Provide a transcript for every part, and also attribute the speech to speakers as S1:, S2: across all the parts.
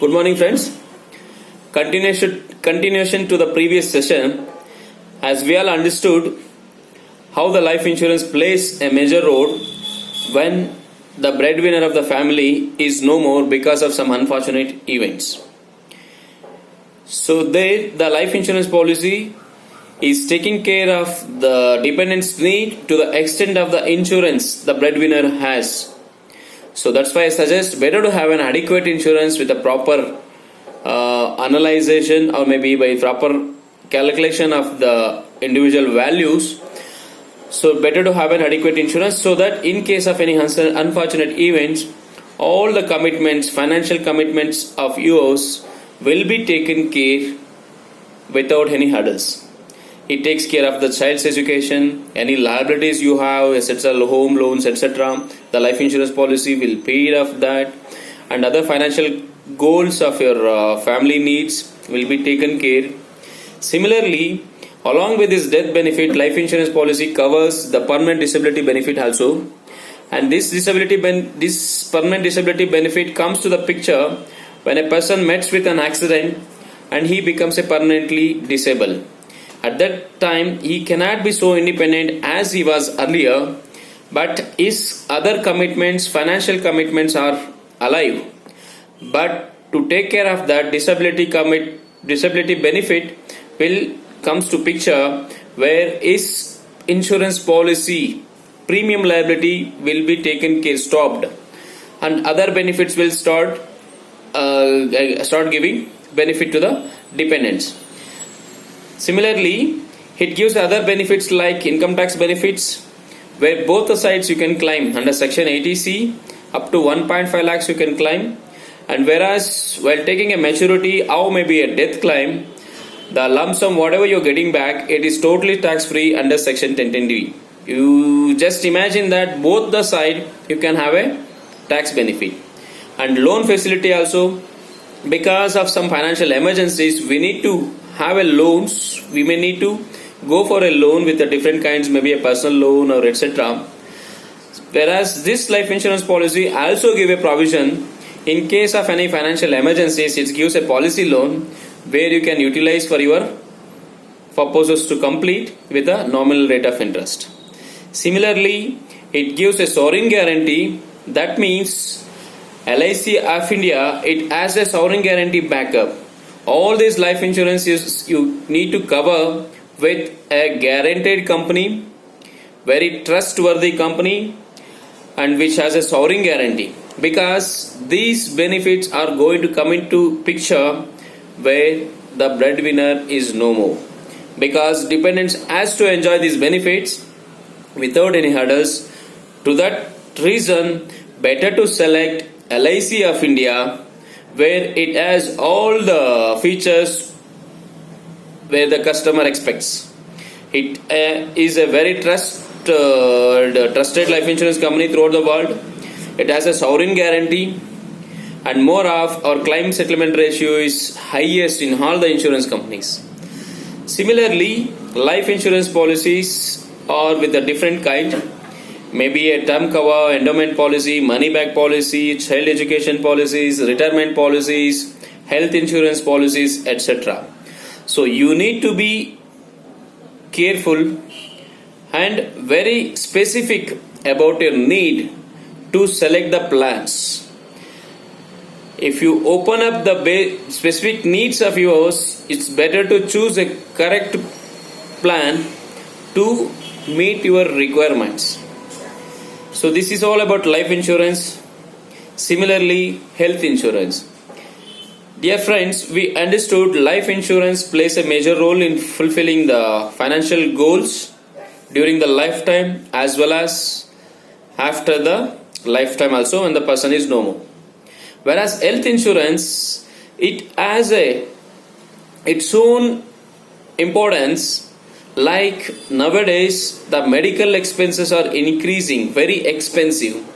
S1: Good morning, friends. Continuation to the previous session, as we all understood how the life insurance plays a major role when the breadwinner of the family is no more because of some unfortunate events. So the life insurance policy is taking care of the dependent's need to the extent of the insurance the breadwinner has. So that's why I suggest better to have an adequate insurance with a proper analyzation or maybe by proper calculation of the individual values. So better to have an adequate insurance so that in case of any unfortunate events, all the commitments, financial commitments of yours will be taken care without any hurdles. It takes care of the child's education, any liabilities you have, etc., home loans, etc. The life insurance policy will pay off that, and other financial goals of your family needs will be taken care. Similarly, along with this death benefit, life insurance policy covers the permanent disability benefit also, and this permanent disability benefit comes to the picture when a person meets with an accident and he becomes a permanently disabled. At that time, he cannot be so independent as he was earlier, but his other commitments, financial commitments are alive. But to take care of that, disability benefit will comes to picture where his insurance policy premium liability will be taken care, stopped, and other benefits will start giving benefit to the dependents. Similarly, it gives other benefits like income tax benefits, where both the sides you can claim under section 80C up to 1.5 lakhs you can claim, and whereas while taking a maturity or maybe a death claim, the lump sum whatever you're getting back, it is totally tax free under section 1010D. You just imagine that both the side you can have a tax benefit. And loan facility also, because of some financial emergencies we need to have a loans, we may need to go for a loan with the different kinds, maybe a personal loan or etc. Whereas this life insurance policy also give a provision in case of any financial emergencies, it gives a policy loan where you can utilize for your purposes to complete with a nominal rate of interest. Similarly, it gives a sovereign guarantee. That means LIC of India, it has a sovereign guarantee backup. All these life insurances you need to cover with a guaranteed company, very trustworthy company, and which has a sovereign guarantee, because these benefits are going to come into picture where the breadwinner is no more, because dependents has to enjoy these benefits without any hurdles. To that reason, better to select LIC of India, where it has all the features where the customer expects. It is a very trusted life insurance company throughout the world. It has a sovereign guarantee, and more of our claim settlement ratio is highest in all the insurance companies. Similarly, life insurance policies are with a different kind, maybe a term cover, endowment policy, money back policy, child education policies, retirement policies, health insurance policies, etc. So you need to be careful and very specific about your need to select the plans. If you open up the specific needs of yours, it's better to choose a correct plan to meet your requirements. So this is all about life insurance. Similarly, health insurance. Dear friends, we understood life insurance plays a major role in fulfilling the financial goals during the lifetime as well as after the lifetime also when the person is no more. Whereas health insurance, it has its own importance. Like nowadays, the medical expenses are increasing, very expensive,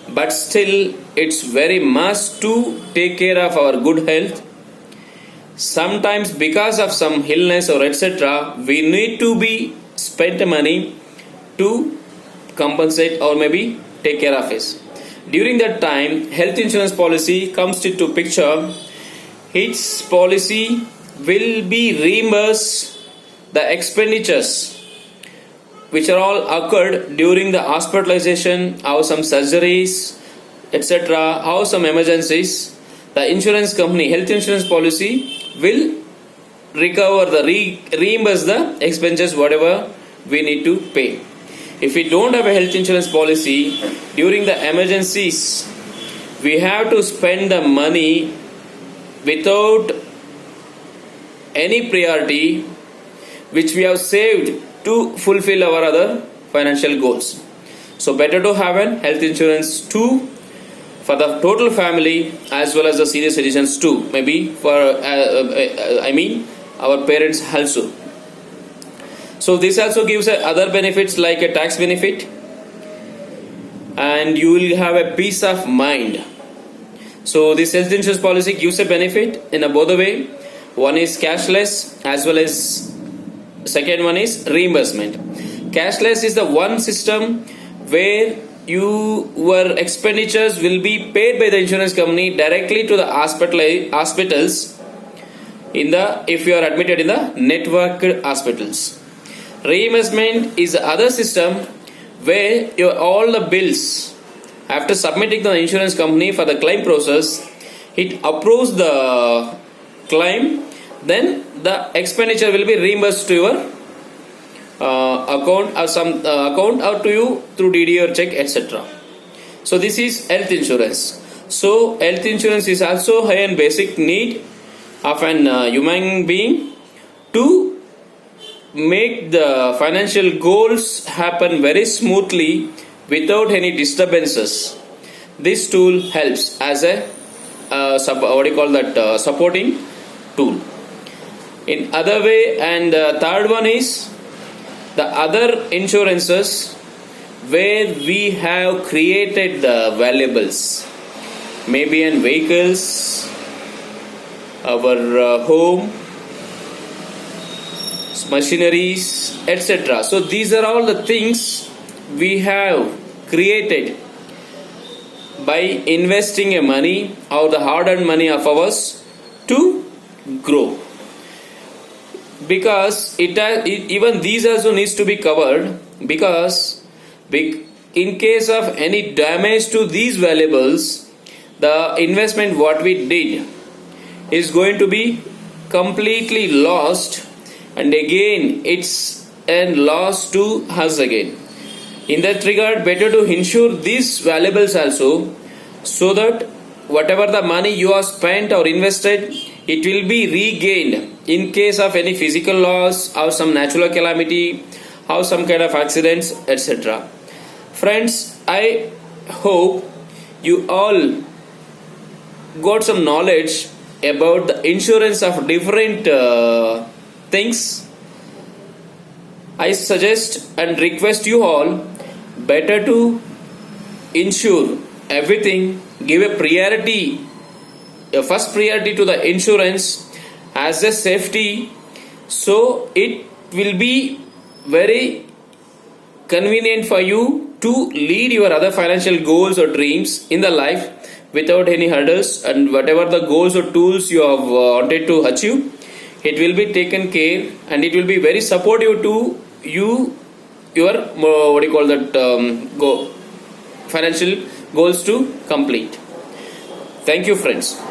S1: but still it's very must to take care of our good health. Sometimes because of some illness or etc., we need to be spent money to compensate or maybe take care of it. During that time, health insurance policy comes into picture its policy will be reimburse the expenditures which are all occurred during the hospitalization or some surgeries, etc., or some emergencies. The insurance company, health insurance policy will recover the reimburse the expenses whatever we need to pay. If we don't have a health insurance policy during the emergencies, we have to spend the money without any priority which we have saved to fulfill our other financial goals. So better to have an health insurance too for the total family as well as the senior citizens too, maybe for our parents also. So this also gives other benefits like a tax benefit, and you will have a peace of mind. So this health insurance policy gives a benefit in a both the way. One is cashless as well as second one is reimbursement. Cashless is the one system where your expenditures will be paid by the insurance company directly to the hospitals if you are admitted in the networked hospitals. Reimbursement is the other system where all the bills, after submitting to the insurance company for the claim process, it approves the claim, then the expenditure will be reimbursed to your account or some account or to you through DD or check, etc. So this is health insurance. So health insurance is also a basic need of an human being to make the financial goals happen very smoothly without any disturbances. This tool helps as a supporting tool. In other way, and third one is the other insurances where we have created the valuables, maybe in vehicles, our home, machineries, etc. So these are all the things we have created by investing a money or the hard-earned money of ours to grow. Because even these also needs to be covered, because in case of any damage to these valuables, the investment what we did is going to be completely lost, and again it's a loss to us again. In that regard, better to insure these valuables also, so that whatever the money you have spent or invested, it will be regained in case of any physical loss or some natural calamity or some kind of accidents, etc. Friends, I hope you all got some knowledge about the insurance of different things. I suggest and request you all better to insure everything, give a priority, a first priority to the insurance as a safety, so it will be very convenient for you to lead your other financial goals or dreams in the life without any hurdles, and whatever the goals or tools you have wanted to achieve, it will be taken care and it will be very supportive to your financial goals to complete. Thank you, friends.